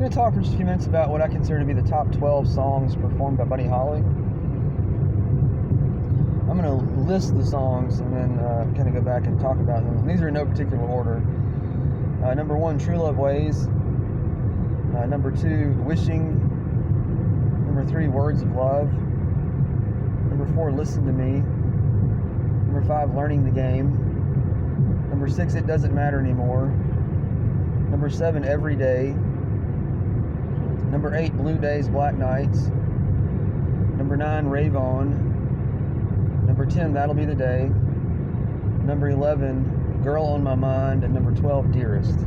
going to talk for just a few minutes about what I consider to be the top 12 songs performed by Buddy Holly. I'm going to list the songs and then kind of go back and talk about them. These are in no particular order. Number 1, True Love Ways. Number 2, Wishing. Number 3, Words of Love. Number 4, Listen to Me. Number 5, Learning the Game. Number 6, It Doesn't Matter Anymore. Number 7, Every Day. Number 8, Blue Days, Black Nights. Number 9, Rave On. Number 10, That'll Be the Day. Number 11, Girl on My Mind. And number 12, Dearest.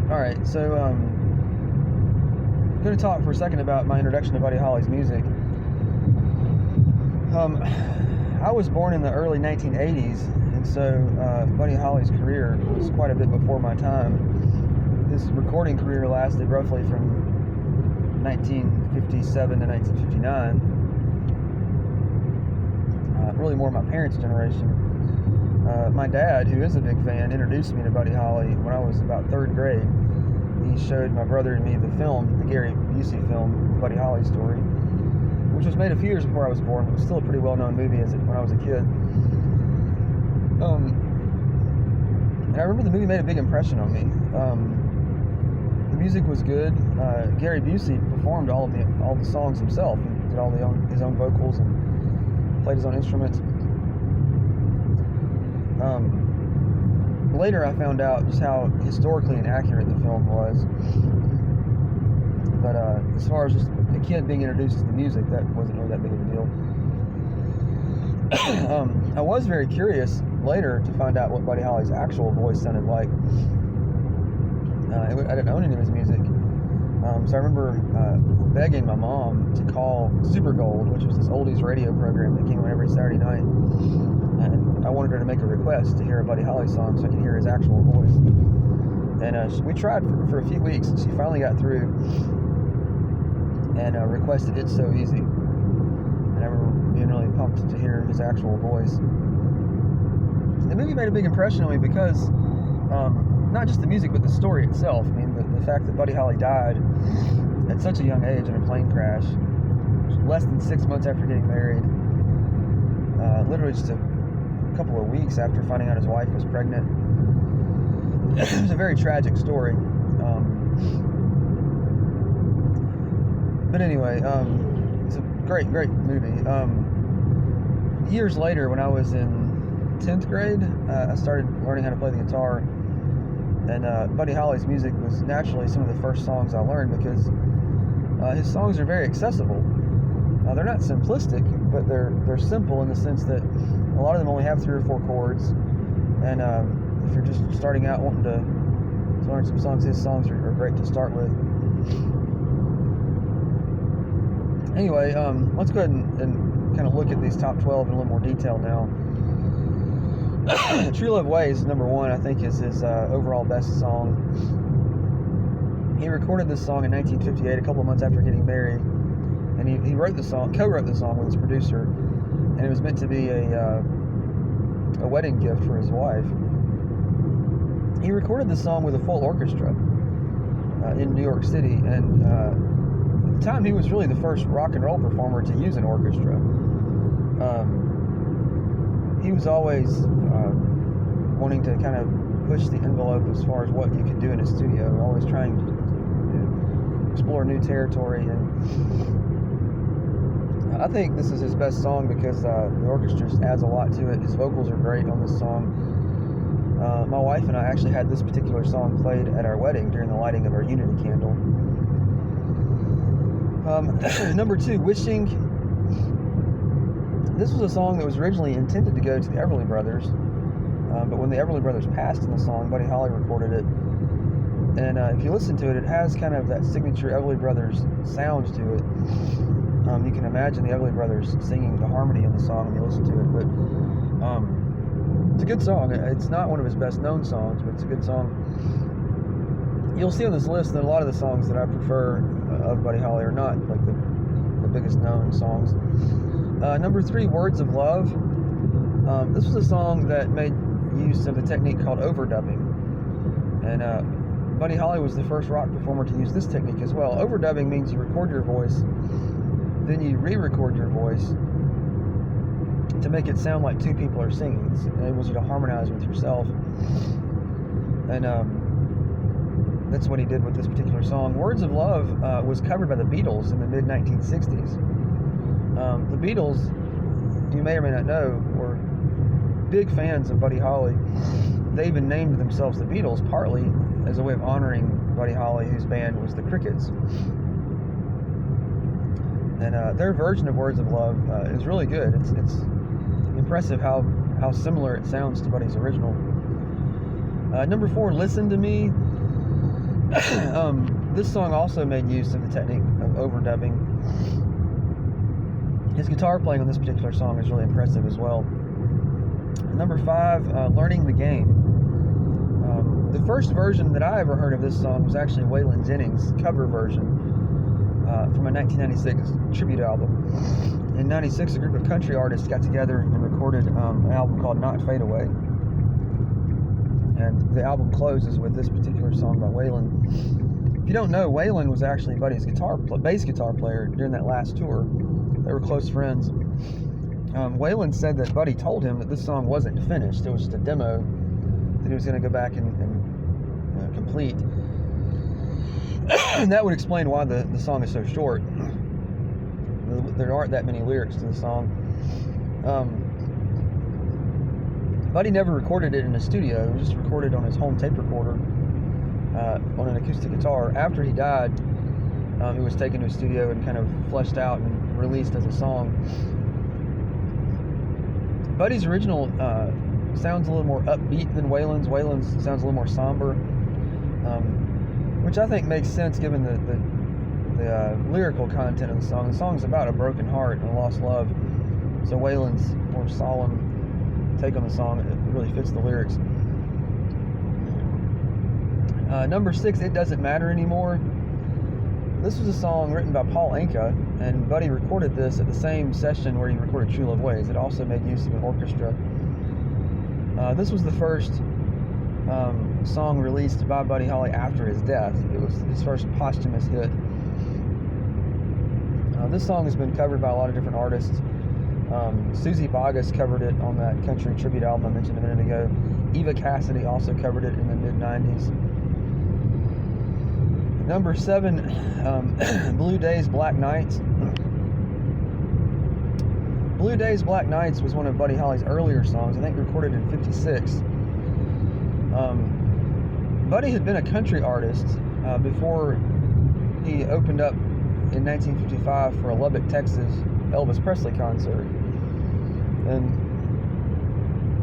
Alright, so I'm going to talk for a second about my introduction to Buddy Holly's music. I was born in the early 1980s, and so Buddy Holly's career was quite a bit before my time. His recording career lasted roughly from 1957 to 1959. Really more my parents' generation. My dad, who is a big fan, introduced me to Buddy Holly when I was about 3rd grade. He showed my brother and me the film, the Gary Busey film, Buddy Holly Story, which was made a few years before I was born. It was still a pretty well-known movie when I was a kid. And I remember the movie made a big impression on me. The music was good. Gary Busey performed all the songs himself. He did all his own vocals and played his own instruments. Later I found out just how historically inaccurate the film was. But as far as just a kid being introduced to the music, that wasn't really that big of a deal. I was very curious later to find out what Buddy Holly's actual voice sounded like. I didn't own any of his music. So I remember begging my mom to call Super Gold, which was this oldies radio program that came on every Saturday night. And I wanted her to make a request to hear a Buddy Holly song so I could hear his actual voice. And we tried for a few weeks, and she finally got through and requested It's So Easy. And I remember being really pumped to hear his actual voice. The movie made a big impression on me because not just the music, but the story itself. I mean, the fact that Buddy Holly died at such a young age in a plane crash, less than 6 months after getting married, literally just a couple of weeks after finding out his wife was pregnant. It was a very tragic story. But anyway, it's a great movie. Years later, when I was in 10th grade, I started learning how to play the guitar. And Buddy Holly's music was naturally some of the first songs I learned because his songs are very accessible. They're not simplistic, but they're simple in the sense that a lot of them only have 3 or 4 chords. And if you're just starting out wanting to learn some songs, his songs are great to start with. Anyway, let's go ahead and kind of look at these top 12 in a little more detail now. True Love Ways, number 1, I think, is his overall best song. He recorded this song in 1958, a couple of months after getting married, and he co-wrote the song with his producer, and it was meant to be a wedding gift for his wife. He recorded this song with a full orchestra in New York City, and at the time he was really the first rock and roll performer to use an orchestra. He was always wanting to kind of push the envelope as far as what you could do in a studio, always trying to explore new territory. And I think this is his best song because the orchestra just adds a lot to it. His vocals are great on this song. My wife and I actually had this particular song played at our wedding during the lighting of our Unity candle. Number 2, Wishing. This was a song that was originally intended to go to the Everly Brothers, but when the Everly Brothers passed in the song, Buddy Holly recorded it. And if you listen to it, it has kind of that signature Everly Brothers sound to it. You can imagine the Everly Brothers singing the harmony in the song when you listen to it. But it's a good song. It's not one of his best known songs, but it's a good song. You'll see on this list that a lot of the songs that I prefer of Buddy Holly are not like the biggest known songs. Number 3, Words of Love. This was a song that made use of a technique called overdubbing. And Buddy Holly was the first rock performer to use this technique as well. Overdubbing means you record your voice, then you re-record your voice to make it sound like two people are singing. It enables you to harmonize with yourself. And that's what he did with this particular song. Words of Love was covered by the Beatles in the mid-1960s. The Beatles, you may or may not know, were big fans of Buddy Holly. They even named themselves the Beatles, partly as a way of honoring Buddy Holly, whose band was the Crickets. And their version of Words of Love is really good. It's impressive how similar it sounds to Buddy's original. Number 4, Listen to Me. This song also made use of the technique of overdubbing. His guitar playing on this particular song is really impressive as well. Number 5, Learning the Game. The first version that I ever heard of this song was actually Waylon Jennings' cover version from a 1996 tribute album. In 96, a group of country artists got together and recorded an album called Not Fade Away. And the album closes with this particular song by Waylon. If you don't know, Waylon was actually Buddy's bass guitar player during that last tour. They were close friends. Waylon said that Buddy told him that this song wasn't finished. It was just a demo that he was going to go back and complete. And that would explain why the song is so short. There aren't that many lyrics to the song. Buddy never recorded it in a studio. It was just recorded on his home tape recorder on an acoustic guitar. After he died, it was taken to a studio and kind of fleshed out and released as a song. Buddy's original sounds a little more upbeat than Waylon's. Waylon's sounds a little more somber, which I think makes sense given the lyrical content of the song. The song's about a broken heart and a lost love, so Waylon's more solemn take on the song, it really fits the lyrics. Number 6, It Doesn't Matter Anymore. This was a song written by Paul Anka, and Buddy recorded this at the same session where he recorded True Love Ways. It also made use of an orchestra. This was the first song released by Buddy Holly after his death. It was his first posthumous hit. This song has been covered by a lot of different artists. Susie Boggess covered it on that country tribute album I mentioned a minute ago. Eva Cassidy also covered it in the mid-90s. Number 7, Blue Days, Black Nights. Blue Days, Black Nights was one of Buddy Holly's earlier songs, I think recorded in '56. Buddy had been a country artist before he opened up in 1955 for a Lubbock, Texas Elvis Presley concert. And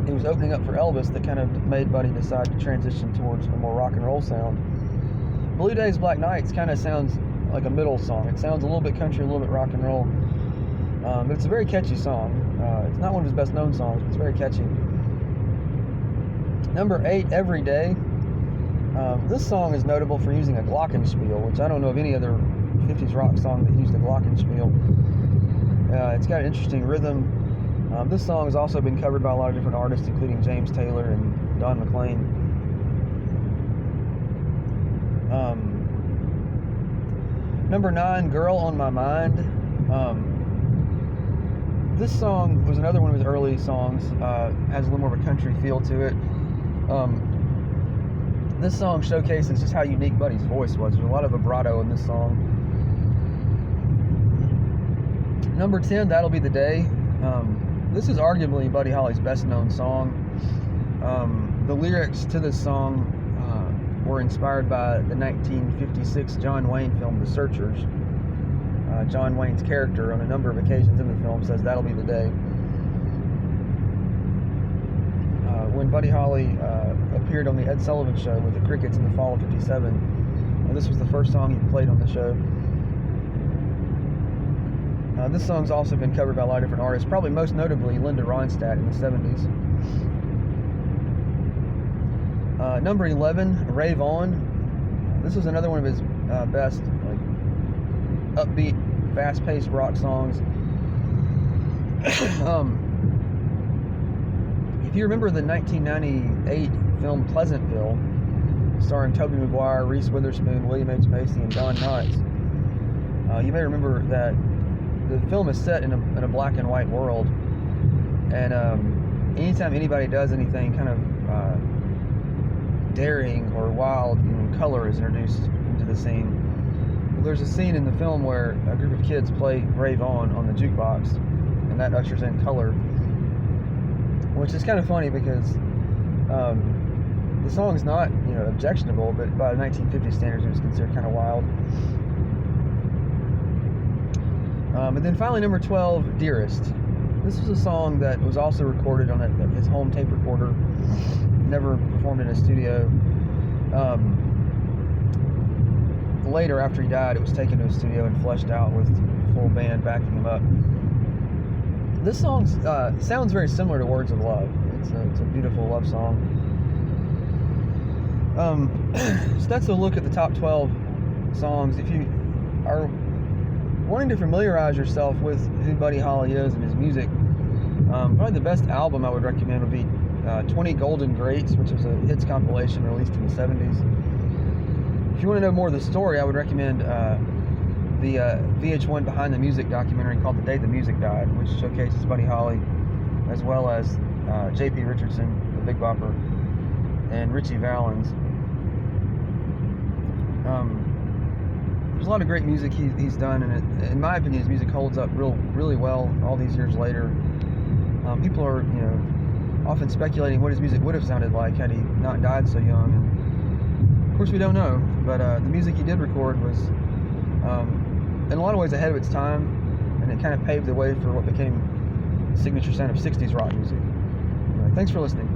it was opening up for Elvis that kind of made Buddy decide to transition towards a more rock and roll sound. Blue Days, Black Nights kind of sounds like a middle song. It sounds a little bit country, a little bit rock and roll. But it's a very catchy song. It's not one of his best known songs, but it's very catchy. Number 8, Every Day. This song is notable for using a glockenspiel, which I don't know of any other 50s rock song that used a glockenspiel. It's got an interesting rhythm. This song has also been covered by a lot of different artists, including James Taylor and Don McLean. Number 9, Girl on My Mind. This song was another one of his early songs. Has a little more of a country feel to it. This song showcases just how unique Buddy's voice was. There's a lot of vibrato in this song. Number 10, That'll Be the Day. This is arguably Buddy Holly's best known song. The lyrics to this song were inspired by the 1956 John Wayne film The Searchers. John Wayne's character on a number of occasions in the film says that'll be the day. When Buddy Holly appeared on the Ed Sullivan Show with the Crickets in the fall of '57, this was the first song he played on the show. This song's also been covered by a lot of different artists, probably most notably Linda Ronstadt in the '70s. Number 11, Rave On. This was another one of his best, like, upbeat, fast-paced rock songs. If you remember the 1998 film Pleasantville, starring Tobey Maguire, Reese Witherspoon, William H. Macy, and Don Knotts. You may remember that the film is set in a black and white world, and anytime anybody does anything kind of daring or wild, color is introduced into the scene. Well, there's a scene in the film where a group of kids play Rave On the jukebox, and that ushers in color, which is kind of funny because the song's not objectionable, but by 1950 standards it was considered kind of wild. And then finally, number 12, Dearest. This was a song that was also recorded on his home tape recorder, never performed in a studio. Later, after he died, it was taken to a studio and fleshed out with a full band backing him up. This song sounds very similar to Words of Love. It's a beautiful love song. So that's a look at the top 12 songs. If you are wanting to familiarize yourself with who Buddy Holly is and his music, probably the best album I would recommend would be 20 Golden Greats, which was a hits compilation released in the 70s. If you want to know more of the story, I would recommend the VH1 Behind the Music documentary called The Day the Music Died, which showcases Buddy Holly as well as J.P. Richardson, the Big Bopper, and Ritchie Valens. There's a lot of great music he's done, and in my opinion, his music holds up really well all these years later. People are often speculating what his music would have sounded like had he not died so young, and of course we don't know. But the music he did record was in a lot of ways ahead of its time, and it kind of paved the way for what became the signature sound of 60s rock music. Anyway, thanks for listening.